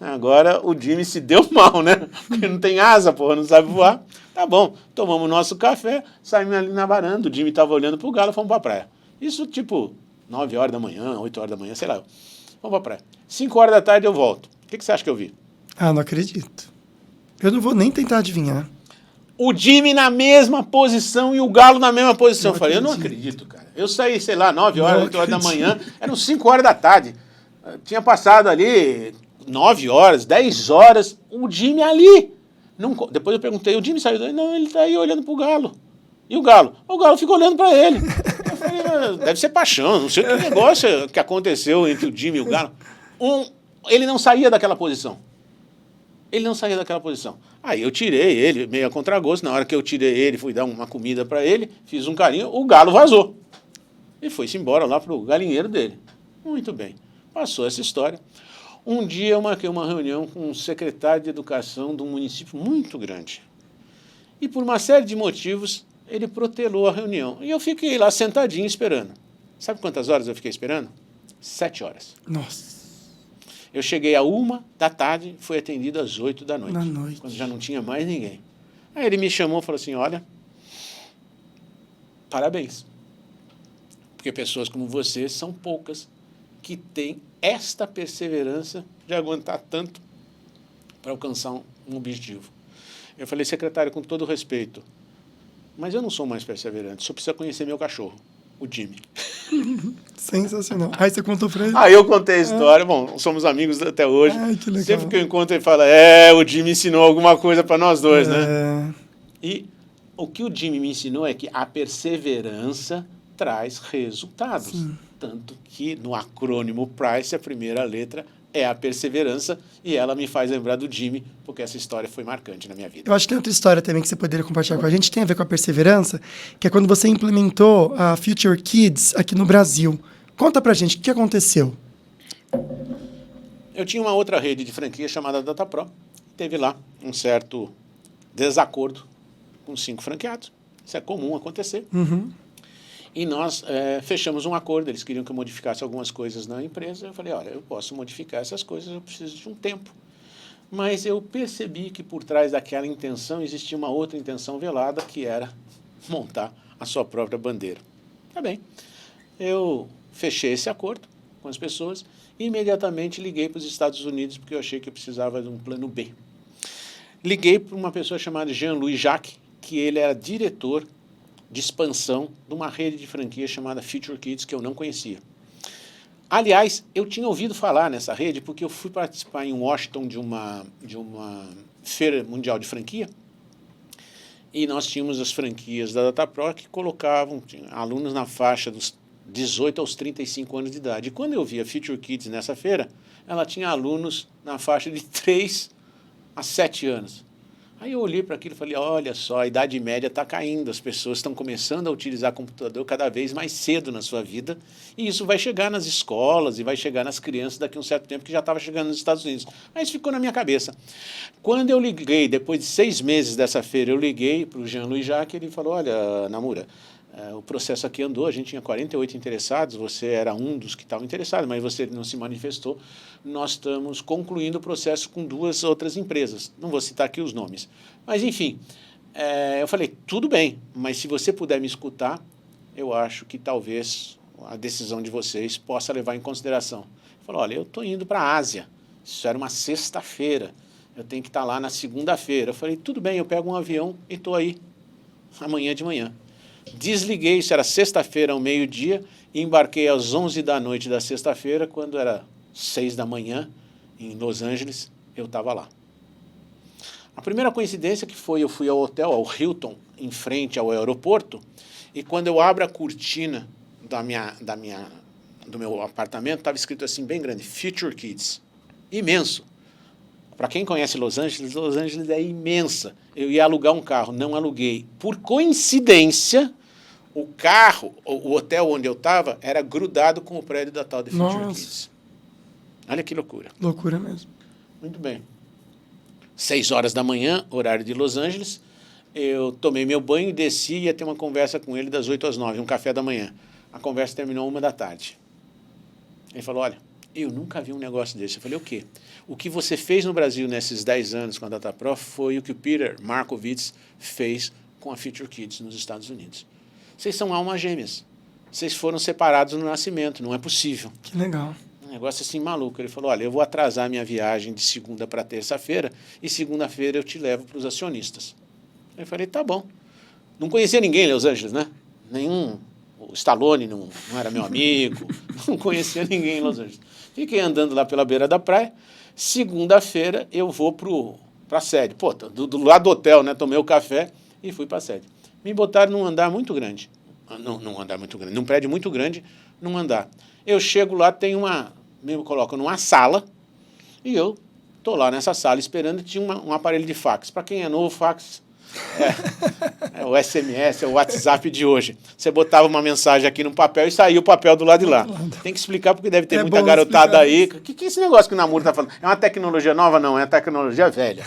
Agora o Jimmy se deu mal, né? Porque não tem asa, porra, não sabe voar. Tá bom, tomamos nosso café, saímos ali na varanda, o Jimmy tava olhando pro galo, fomos pra praia. Isso tipo 9 horas da manhã, 8 horas da manhã, sei lá. Vamos pra praia. 5 horas da tarde eu volto. O que você acha que eu vi? Ah, não acredito. Eu não vou nem tentar adivinhar. O Jimmy na mesma posição e o galo na mesma posição. Não Eu falei, eu não acredito, cara. Eu saí, sei lá, 9 horas, 8 horas da manhã, eram 5 horas da tarde. Tinha passado ali 9 horas, 10 horas, o Jimmy ali. Não, depois eu perguntei, o Jimmy saiu daí? Não, ele tá aí olhando pro galo. E o galo? O galo fica olhando para ele. Eu falei, deve ser paixão, não sei o que negócio que aconteceu entre o Jimmy e o galo. Ele não saía daquela posição. Ele não saía daquela posição. Aí eu tirei ele, meio a contragosto. Na hora que eu tirei ele, fui dar uma comida para ele, fiz um carinho, o galo vazou. E foi-se embora lá pro galinheiro dele. Muito bem. Passou essa história. Um dia eu marquei uma reunião com um secretário de educação de um município muito grande. E por uma série de motivos, ele protelou a reunião. E eu fiquei lá sentadinho esperando. Sabe quantas horas eu fiquei esperando? 7 horas. Nossa. Eu cheguei à 1 da tarde, fui atendido às 8 da noite. Na noite. Quando já não tinha mais ninguém. Aí ele me chamou e falou assim, olha, parabéns. Porque pessoas como você são poucas que têm esta perseverança de aguentar tanto para alcançar um objetivo. Eu falei, secretário, com todo respeito, mas eu não sou mais perseverante, só precisa conhecer meu cachorro, o Jimmy. Sensacional. Aí você contou pra ele? Aí eu contei a história, bom, somos amigos até hoje. Ai, que legal. Sempre que eu encontro ele fala, o Jimmy ensinou alguma coisa para nós dois, né? E o que o Jimmy me ensinou é que a perseverança traz resultados. Sim. Tanto que no acrônimo PRICE, a primeira letra é a perseverança, e ela me faz lembrar do Jimmy, porque essa história foi marcante na minha vida. Eu acho que tem outra história também que você poderia compartilhar com a gente, tem a ver com a perseverança, que é quando você implementou a Future Kids aqui no Brasil. Conta pra gente, o que aconteceu? Eu tinha uma outra rede de franquia chamada DataPro, teve lá um certo desacordo com 5 franqueados, isso é comum acontecer. Uhum. E nós fechamos um acordo, eles queriam que eu modificasse algumas coisas na empresa. Eu falei, olha, eu posso modificar essas coisas, eu preciso de um tempo. Mas eu percebi que por trás daquela intenção existia uma outra intenção velada, que era montar a sua própria bandeira. Tá bem. Eu fechei esse acordo com as pessoas e imediatamente liguei para os Estados Unidos, porque eu achei que eu precisava de um plano B. Liguei para uma pessoa chamada Jean-Louis Jacques, que ele era diretor de expansão de uma rede de franquia chamada Future Kids, que eu não conhecia. Aliás, eu tinha ouvido falar nessa rede porque eu fui participar em Washington de uma feira mundial de franquia, e nós tínhamos as franquias da DataPro que colocavam alunos na faixa dos 18 aos 35 anos de idade. E quando eu vi a Future Kids nessa feira, ela tinha alunos na faixa de 3 a 7 anos. Aí eu olhei para aquilo e falei, olha só, a idade média está caindo, as pessoas estão começando a utilizar computador cada vez mais cedo na sua vida, e isso vai chegar nas escolas e vai chegar nas crianças daqui a um certo tempo, que já estava chegando nos Estados Unidos. Mas ficou na minha cabeça. Quando eu liguei, depois de 6 meses dessa feira, eu liguei para o Jean-Louis Jacques, ele falou, olha, Namura, o processo aqui andou, a gente tinha 48 interessados, você era um dos que estavam interessados, mas você não se manifestou. Nós estamos concluindo o processo com 2 outras empresas. Não vou citar aqui os nomes. Mas, enfim, eu falei, tudo bem, mas se você puder me escutar, eu acho que talvez a decisão de vocês possa levar em consideração. Ele falou, olha, eu estou indo para a Ásia, isso era uma sexta-feira, eu tenho que estar lá na segunda-feira. Eu falei, tudo bem, eu pego um avião e estou aí amanhã de manhã. Desliguei, isso era sexta-feira ao meio-dia, e embarquei às 11 da noite da sexta-feira, quando era 6 da manhã, em Los Angeles, eu estava lá. A primeira coincidência que foi, eu fui ao hotel, ao Hilton, em frente ao aeroporto, e quando eu abro a cortina do meu apartamento, estava escrito assim, bem grande, Future Kids, imenso. Para quem conhece Los Angeles é imensa. Eu ia alugar um carro, não aluguei. Por coincidência, o carro, o hotel onde eu estava, era grudado com o prédio da tal de Future Kids. Olha que loucura. Loucura mesmo. Muito bem. 6 horas da manhã, horário de Los Angeles, eu tomei meu banho e desci e ia ter uma conversa com ele das 8 às 9, um café da manhã. A conversa terminou 1 da tarde. Ele falou, olha, Eu nunca vi um negócio desse. Eu falei, o quê? O que você fez no Brasil nesses 10 anos com a DataPro foi o que o Peter Markowitz fez com a Future Kids nos Estados Unidos. Vocês são almas gêmeas. Vocês foram separados no nascimento, não é possível. Que legal. Um negócio assim maluco. Ele falou, olha, eu vou atrasar minha viagem de segunda para terça-feira e segunda-feira eu te levo para os acionistas. Eu falei, tá bom. Não conhecia ninguém em Los Angeles, né? Nenhum. O Stallone não era meu amigo. Não conhecia ninguém em Los Angeles. Fiquei andando lá pela beira da praia. Segunda-feira eu vou para a sede. Pô, do lado do hotel, né? Tomei o café e fui para a sede. Me botaram num andar muito grande. Num andar muito grande. Num prédio muito grande, num andar. Eu chego lá, tem me colocam numa sala e eu estou lá nessa sala esperando e tinha um aparelho de fax. Para quem é novo, fax é o SMS, é o WhatsApp de hoje. Você botava uma mensagem aqui no papel e saía o papel do lado de lá. Tem que explicar porque deve ter muita garotada aí. O que é esse negócio que o Namuro está falando? É uma tecnologia nova? Não, é uma tecnologia velha.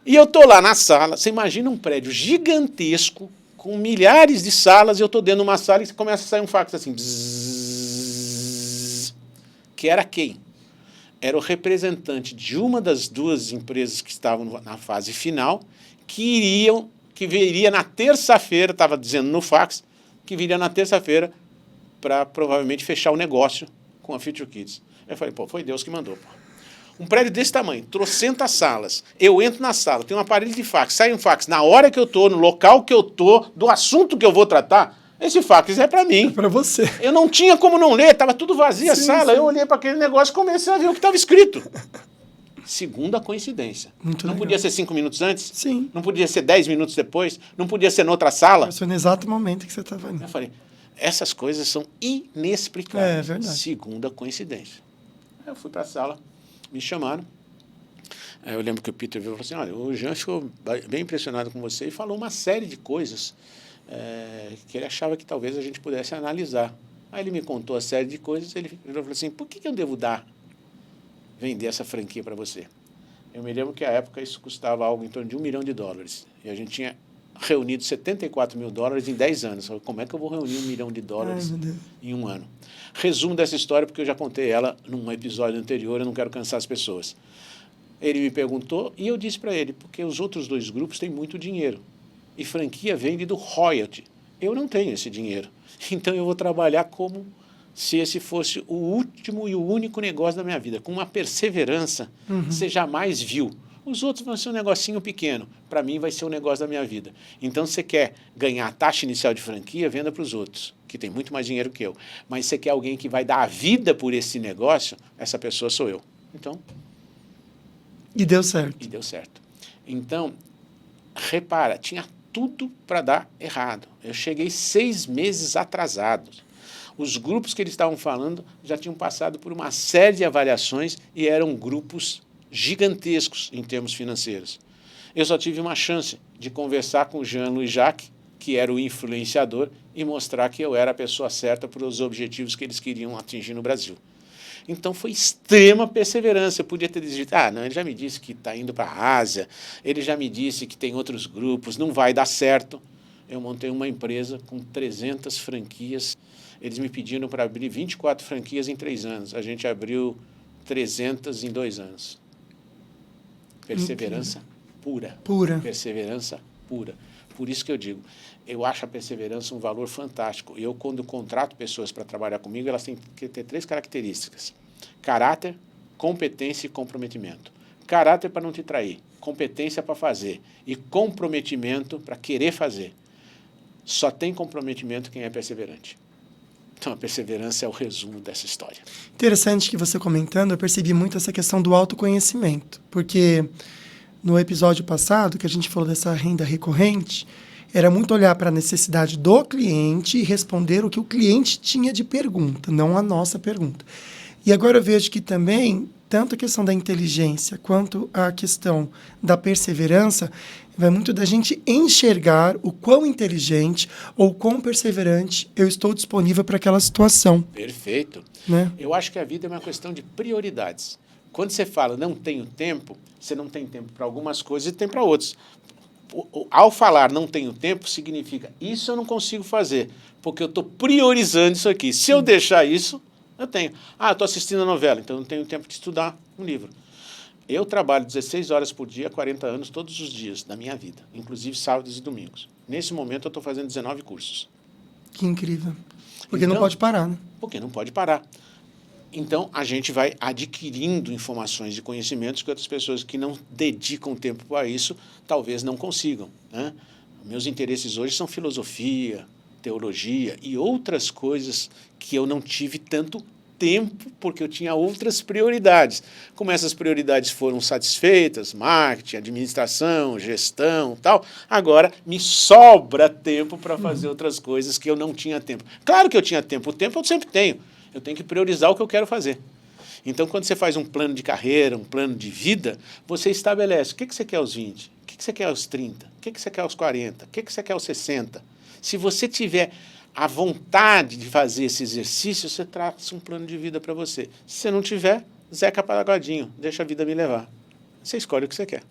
E eu estou lá na sala, você imagina um prédio gigantesco, com milhares de salas, e eu estou dentro de uma sala e começa a sair um fax assim, bzzz, que era quem? Era o representante de uma das duas empresas que estavam na fase final, que viria na terça-feira, estava dizendo no fax, que viria na terça-feira para provavelmente fechar o negócio com a Future Kids. Eu falei, pô, foi Deus que mandou, pô. Um prédio desse tamanho, trocentas salas, eu entro na sala, tem um aparelho de fax, sai um fax, na hora que eu estou, no local que eu estou, do assunto que eu vou tratar, esse fax é para mim. É para você. Eu não tinha como não ler, estava tudo vazio a sala, eu olhei para aquele negócio e comecei a ver o que estava escrito. Segunda coincidência. Muito não legal. Podia ser 5 minutos antes? Sim. Não podia ser 10 minutos depois? Não podia ser noutra sala? Foi no exato momento que você estava indo. Eu falei, essas coisas são inexplicáveis. É verdade. Segunda coincidência. Eu fui para a sala, me chamaram. Eu lembro que o Peter veio e falou assim, olha, o Jean ficou bem impressionado com você e falou uma série de coisas que ele achava que talvez a gente pudesse analisar. Aí ele me contou a série de coisas, ele falou assim, por que eu devo vender essa franquia para você? Eu me lembro que à época isso custava algo em torno de $1 milhão. E a gente tinha reunido $74 mil em 10 anos. Como é que eu vou reunir $1 milhão em um ano? Resumo dessa história, porque eu já contei ela num episódio anterior, eu não quero cansar as pessoas. Ele me perguntou e eu disse para ele, porque os outros dois grupos têm muito dinheiro. E franquia vende do royalty. Eu não tenho esse dinheiro. Então eu vou trabalhar como se esse fosse o último e o único negócio da minha vida, com uma perseverança que você jamais viu. Os outros vão ser um negocinho pequeno. Para mim vai ser o negócio da minha vida. Então, se você quer ganhar a taxa inicial de franquia, venda para os outros, que tem muito mais dinheiro que eu. Mas se você quer alguém que vai dar a vida por esse negócio, essa pessoa sou eu. Então... E deu certo. E deu certo. Então, repara, tinha tudo para dar errado. Eu cheguei 6 meses atrasado. Os grupos que eles estavam falando já tinham passado por uma série de avaliações e eram grupos gigantescos em termos financeiros. Eu só tive uma chance de conversar com o Jean-Louis Jacques, que era o influenciador, e mostrar que eu era a pessoa certa para os objetivos que eles queriam atingir no Brasil. Então foi extrema perseverança. Eu podia ter dito, não, ele já me disse que está indo para a Ásia, ele já me disse que tem outros grupos, não vai dar certo. Eu montei uma empresa com 300 franquias. Eles me pediram para abrir 24 franquias em 3 anos. A gente abriu 300 em 2 anos. Perseverança pura. Pura. Perseverança pura. Por isso que eu digo, eu acho a perseverança um valor fantástico. Eu, quando contrato pessoas para trabalhar comigo, elas têm que ter 3 características. Caráter, competência e comprometimento. Caráter para não te trair, competência para fazer e comprometimento para querer fazer. Só tem comprometimento quem é perseverante. Então, a perseverança é o resumo dessa história. Interessante que você comentando, eu percebi muito essa questão do autoconhecimento, porque no episódio passado, que a gente falou dessa renda recorrente, era muito olhar para a necessidade do cliente e responder o que o cliente tinha de pergunta, não a nossa pergunta. E agora eu vejo que também, tanto a questão da inteligência quanto a questão da perseverança, vai muito da gente enxergar o quão inteligente ou quão perseverante eu estou disponível para aquela situação. Perfeito. Né? Eu acho que a vida é uma questão de prioridades. Quando você fala não tenho tempo, você não tem tempo para algumas coisas e tem para outras. Ao falar não tenho tempo, significa isso eu não consigo fazer, porque eu estou priorizando isso aqui. Se eu deixar isso, Eu tenho. Ah, eu estou assistindo a novela, então eu não tenho tempo de estudar um livro. Eu trabalho 16 horas por dia, 40 anos, todos os dias da minha vida, inclusive sábados e domingos. Nesse momento eu estou fazendo 19 cursos. Que incrível. Porque Então, não pode parar, né? Porque não pode parar. Então, a gente vai adquirindo informações e conhecimentos que outras pessoas que não dedicam tempo para isso, talvez não consigam, né? Meus interesses hoje são filosofia, teologia e outras coisas que eu não tive tanto tempo porque eu tinha outras prioridades. Como essas prioridades foram satisfeitas, marketing, administração, gestão, tal, agora me sobra tempo para fazer outras coisas que eu não tinha tempo. Claro que eu tinha tempo, o tempo eu sempre tenho. Eu tenho que priorizar o que eu quero fazer. Então, quando você faz um plano de carreira, um plano de vida, você estabelece o que você quer aos 20, o que você quer aos 30, o que você quer aos 40, o que você quer aos 60. Se você tiver a vontade de fazer esse exercício, você traça um plano de vida para você. Se você não tiver, Zeca Pagodinho, deixa a vida me levar. Você escolhe o que você quer.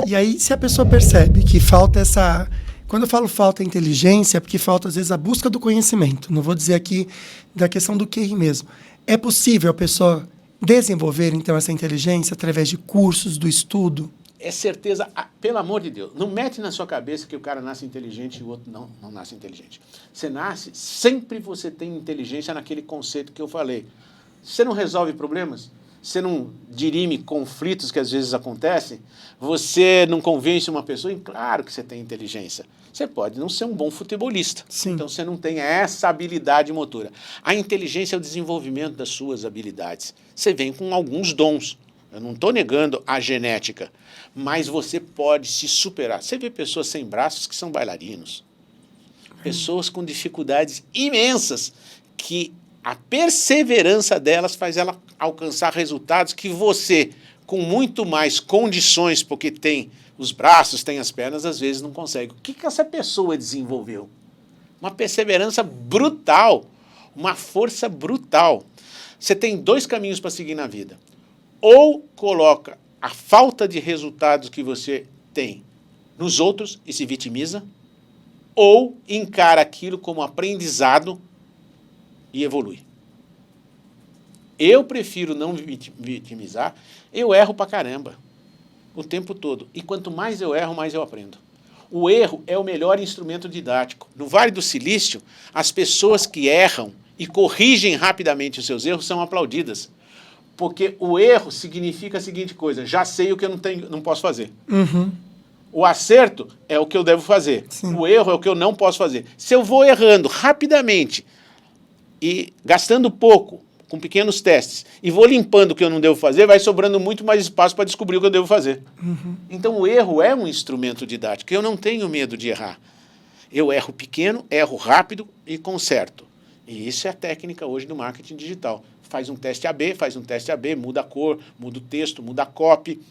E aí, se a pessoa percebe que falta essa... Quando eu falo falta inteligência, é porque falta, às vezes, a busca do conhecimento. Não vou dizer aqui da questão do QI mesmo. É possível a pessoa desenvolver, então, essa inteligência através de cursos, do estudo? É certeza, pelo amor de Deus, não mete na sua cabeça que o cara nasce inteligente e o outro não nasce inteligente. Você nasce, sempre você tem inteligência naquele conceito que eu falei. Você não resolve problemas? Você não dirime conflitos que às vezes acontecem? Você não convence uma pessoa? E claro que você tem inteligência. Você pode não ser um bom futebolista. Sim. Então você não tem essa habilidade motora. A inteligência é o desenvolvimento das suas habilidades. Você vem com alguns dons. Eu não estou negando a genética, mas você pode se superar. Você vê pessoas sem braços que são bailarinos. Pessoas com dificuldades imensas que a perseverança delas faz ela alcançar resultados que você, com muito mais condições, porque tem os braços, tem as pernas, às vezes não consegue. O que essa pessoa desenvolveu? Uma perseverança brutal, uma força brutal. Você tem dois caminhos para seguir na vida. Ou coloca a falta de resultados que você tem nos outros e se vitimiza, ou encara aquilo como aprendizado e evolui. Eu prefiro não me vitimizar, eu erro pra caramba, o tempo todo. E quanto mais eu erro, mais eu aprendo. O erro é o melhor instrumento didático. No Vale do Silício, as pessoas que erram e corrigem rapidamente os seus erros são aplaudidas. Porque o erro significa a seguinte coisa: já sei o que eu não posso fazer. Uhum. O acerto é o que eu devo fazer. Sim. O erro é o que eu não posso fazer. Se eu vou errando rapidamente e gastando pouco, com pequenos testes, e vou limpando o que eu não devo fazer, vai sobrando muito mais espaço para descobrir o que eu devo fazer. Uhum. Então o erro é um instrumento didático. Eu não tenho medo de errar. Eu erro pequeno, erro rápido e conserto. E isso é a técnica hoje do marketing digital. Faz um teste AB, muda a cor, muda o texto, muda a copy,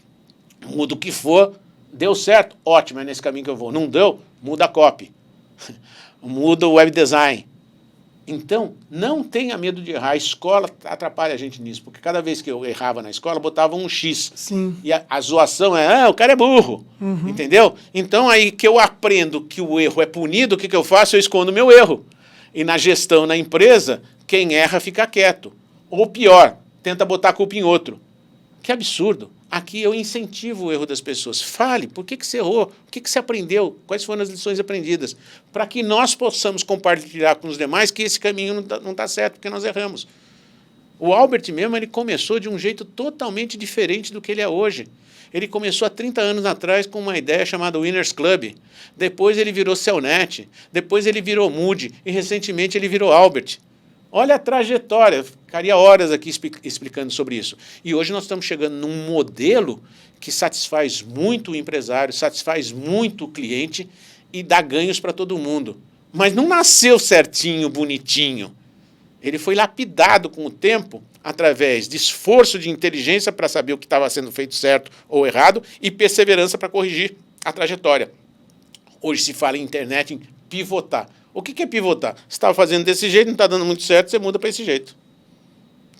muda o que for. Deu certo? Ótimo, é nesse caminho que eu vou. Não deu? Muda a copy. Muda o web design. Então, não tenha medo de errar. A escola atrapalha a gente nisso, porque cada vez que eu errava na escola, botava um X. Sim. E a zoação é, o cara é burro. Uhum. Entendeu? Então, aí que eu aprendo que o erro é punido, o que eu faço? Eu escondo o meu erro. E na gestão, na empresa, quem erra fica quieto. Ou pior, tenta botar a culpa em outro. Que absurdo. Aqui eu incentivo o erro das pessoas. Fale, por que você errou? O que você aprendeu? Quais foram as lições aprendidas? Para que nós possamos compartilhar com os demais que esse caminho não está certo, porque nós erramos. O Albert mesmo, ele começou de um jeito totalmente diferente do que ele é hoje. Ele começou há 30 anos atrás com uma ideia chamada Winners Club. Depois ele virou Celnet. Depois ele virou Moody. E recentemente ele virou Albert. Olha a trajetória, eu ficaria horas aqui explicando sobre isso. E hoje nós estamos chegando num modelo que satisfaz muito o empresário, satisfaz muito o cliente e dá ganhos para todo mundo. Mas não nasceu certinho, bonitinho. Ele foi lapidado com o tempo através de esforço de inteligência para saber o que estava sendo feito certo ou errado e perseverança para corrigir a trajetória. Hoje se fala em internet em pivotar. O que é pivotar? Você estava fazendo desse jeito, não está dando muito certo, você muda para esse jeito.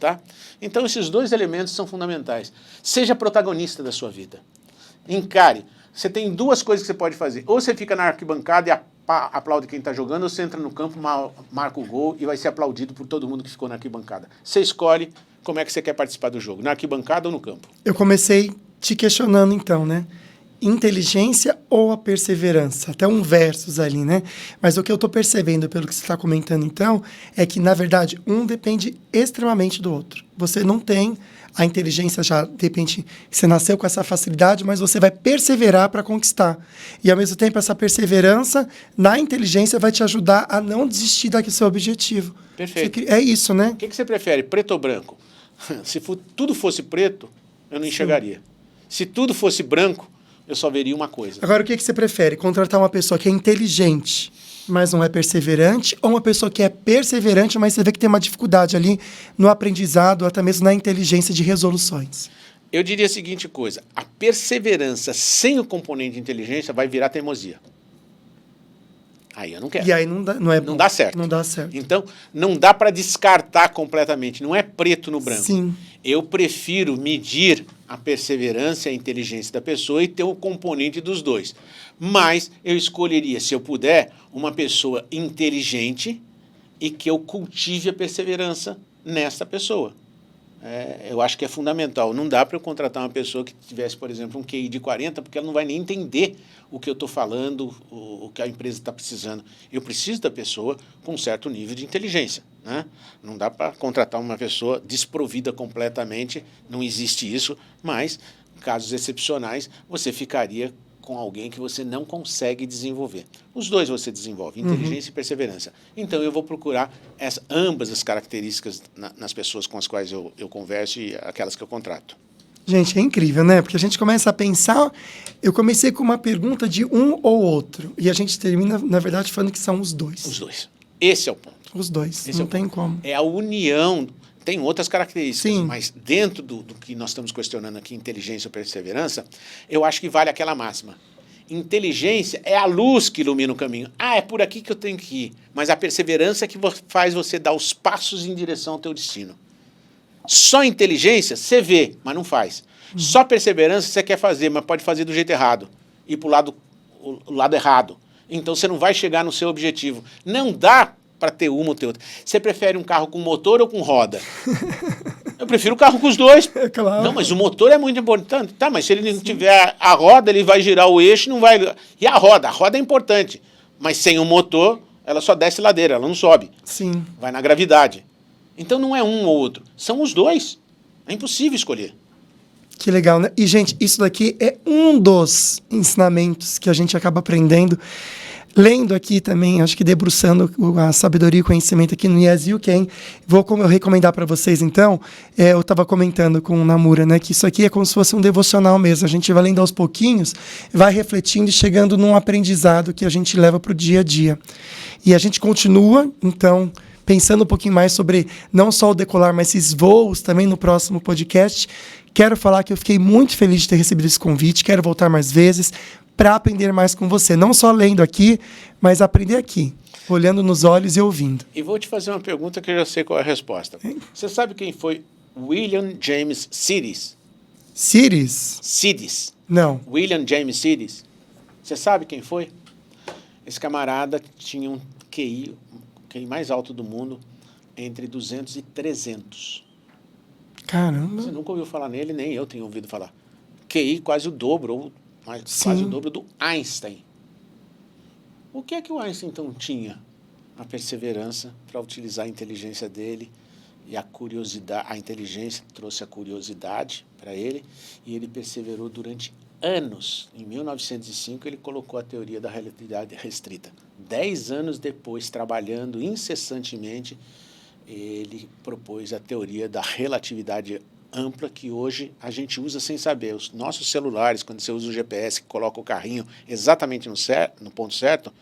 Tá? Então, esses dois elementos são fundamentais. Seja protagonista da sua vida. Encare. Você tem duas coisas que você pode fazer. Ou você fica na arquibancada e aplaude quem está jogando, ou você entra no campo, marca o gol e vai ser aplaudido por todo mundo que ficou na arquibancada. Você escolhe como é que você quer participar do jogo, na arquibancada ou no campo. Eu comecei te questionando então, né? Inteligência ou a perseverança? Até um versus ali, né? Mas o que eu estou percebendo pelo que você está comentando então, é que, na verdade, um depende extremamente do outro. Você não tem a inteligência já, de repente, você nasceu com essa facilidade, mas você vai perseverar para conquistar. E, ao mesmo tempo, essa perseverança na inteligência vai te ajudar a não desistir daquele seu objetivo. Perfeito. É isso, né? O que você prefere, preto ou branco? Se tudo fosse preto, eu não enxergaria. Se tudo fosse branco, eu só veria uma coisa. Agora, o que você prefere? Contratar uma pessoa que é inteligente, mas não é perseverante, ou uma pessoa que é perseverante, mas você vê que tem uma dificuldade ali no aprendizado, até mesmo na inteligência de resoluções? Eu diria a seguinte coisa, a perseverança sem o componente de inteligência vai virar teimosia. Aí eu não quero. E aí não dá certo. Não dá certo. Então, não dá para descartar completamente, não é preto no branco. Sim. Eu prefiro medir a perseverança e a inteligência da pessoa e ter o componente dos dois. Mas eu escolheria, se eu puder, uma pessoa inteligente e que eu cultive a perseverança nessa pessoa. Eu acho que é fundamental. Não dá para eu contratar uma pessoa que tivesse, por exemplo, um QI de 40, porque ela não vai nem entender o que eu estou falando, o que a empresa está precisando. Eu preciso da pessoa com um certo nível de inteligência, né? Não dá para contratar uma pessoa desprovida completamente, não existe isso, mas, casos excepcionais, você ficaria com alguém que você não consegue desenvolver. Os dois você desenvolve, inteligência e perseverança. Então, eu vou procurar ambas as características nas pessoas com as quais eu converso e aquelas que eu contrato. Gente, é incrível, né? Porque a gente começa a pensar... Eu comecei com uma pergunta de um ou outro, e a gente termina, na verdade, falando que são os dois. Os dois. Esse é o ponto. Os dois, Esse não tem como. É a união... Tem outras características, Sim. Mas dentro do que nós estamos questionando aqui, inteligência ou perseverança, eu acho que vale aquela máxima. Inteligência é a luz que ilumina o caminho. É por aqui que eu tenho que ir. Mas a perseverança é que faz você dar os passos em direção ao teu destino. Só inteligência, você vê, mas não faz. Só perseverança você quer fazer, mas pode fazer do jeito errado. Ir para o lado errado. Então você não vai chegar no seu objetivo. Não dá para ter uma ou ter outra. Você prefere um carro com motor ou com roda? Eu prefiro o carro com os dois. É claro. Não, mas o motor é muito importante. Tá, mas se ele não tiver a roda, ele vai girar o eixo, não vai... E a roda? A roda é importante. Mas sem o motor, ela só desce ladeira, ela não sobe. Sim. Vai na gravidade. Então não é um ou outro. São os dois. É impossível escolher. Que legal, né? E, gente, isso daqui é um dos ensinamentos que a gente acaba aprendendo. Lendo aqui também, acho que debruçando a sabedoria e o conhecimento aqui no Yes You Can, vou recomendar para vocês, então, eu estava comentando com o Namura, né, que isso aqui é como se fosse um devocional mesmo, a gente vai lendo aos pouquinhos, vai refletindo e chegando num aprendizado que a gente leva para o dia a dia. E a gente continua, então, pensando um pouquinho mais sobre não só o decolar, mas esses voos também no próximo podcast. Quero falar que eu fiquei muito feliz de ter recebido esse convite, quero voltar mais vezes, para aprender mais com você. Não só lendo aqui, mas aprender aqui, olhando nos olhos e ouvindo. E vou te fazer uma pergunta que eu já sei qual é a resposta. Você sabe quem foi William James Sidis? Sidis? Sidis. Não. William James Sidis. Você sabe quem foi? Esse camarada tinha um QI, o QI mais alto do mundo, entre 200 e 300. Caramba. Você nunca ouviu falar nele, nem eu tenho ouvido falar. QI quase o dobro, ou quase o dobro do Einstein. O que é que o Einstein, então, tinha? A perseverança para utilizar a inteligência dele e a curiosidade. A inteligência trouxe a curiosidade para ele e ele perseverou durante anos. Em 1905, ele colocou a teoria da relatividade restrita. 10 anos depois, trabalhando incessantemente, ele propôs a teoria da relatividade ampla que hoje a gente usa sem saber. Os nossos celulares, quando você usa o GPS, que coloca o carrinho exatamente no ponto certo,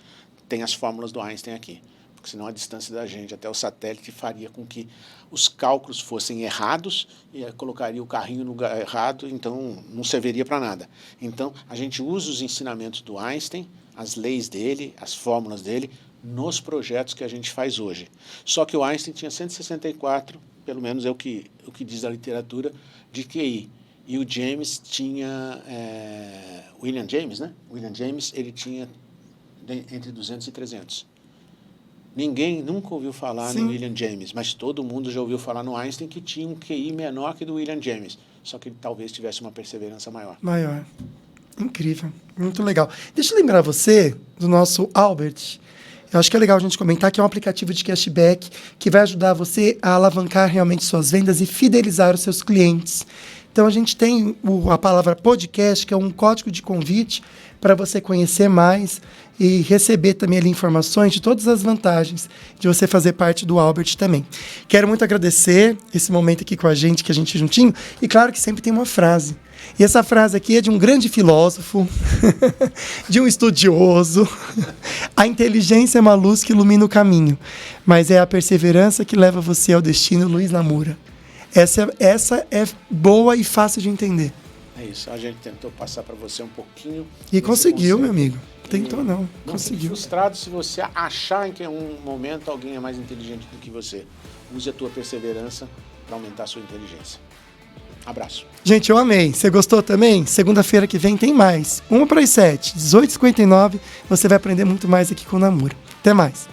tem as fórmulas do Einstein aqui. Porque senão a distância da gente até o satélite faria com que os cálculos fossem errados e colocaria o carrinho no lugar errado, então não serviria para nada. Então a gente usa os ensinamentos do Einstein, as leis dele, as fórmulas dele, nos projetos que a gente faz hoje. Só que o Einstein tinha 164, pelo menos é o que diz a literatura, de QI. E o James tinha... William James, né? William James, ele tinha entre 200 e 300. Ninguém nunca ouviu falar Sim. no William James, mas todo mundo já ouviu falar no Einstein, que tinha um QI menor que do William James, só que ele talvez tivesse uma perseverança maior. Maior. Incrível. Muito legal. Deixa eu lembrar você do nosso Albert. Eu acho que é legal a gente comentar que é um aplicativo de cashback que vai ajudar você a alavancar realmente suas vendas e fidelizar os seus clientes. Então, a gente tem a palavra podcast, que é um código de convite para você conhecer mais e receber também ali informações de todas as vantagens de você fazer parte do Albert também. Quero muito agradecer esse momento aqui com a gente juntinho. E claro que sempre tem uma frase. E essa frase aqui é de um grande filósofo, de um estudioso. A inteligência é uma luz que ilumina o caminho, mas é a perseverança que leva você ao destino, Luiz Lamoura. Essa é boa e fácil de entender. É isso, a gente tentou passar para você um pouquinho. E conseguiu, meu amigo. Tentou não, Não conseguiu. fique frustrado se você achar que em um momento alguém é mais inteligente do que você. Use a tua perseverança para aumentar a sua inteligência. Abraço. Gente, eu amei. Você gostou também? Segunda-feira que vem tem mais. 1 para as 7, 18h59. Você vai aprender muito mais aqui com o Namura. Até mais.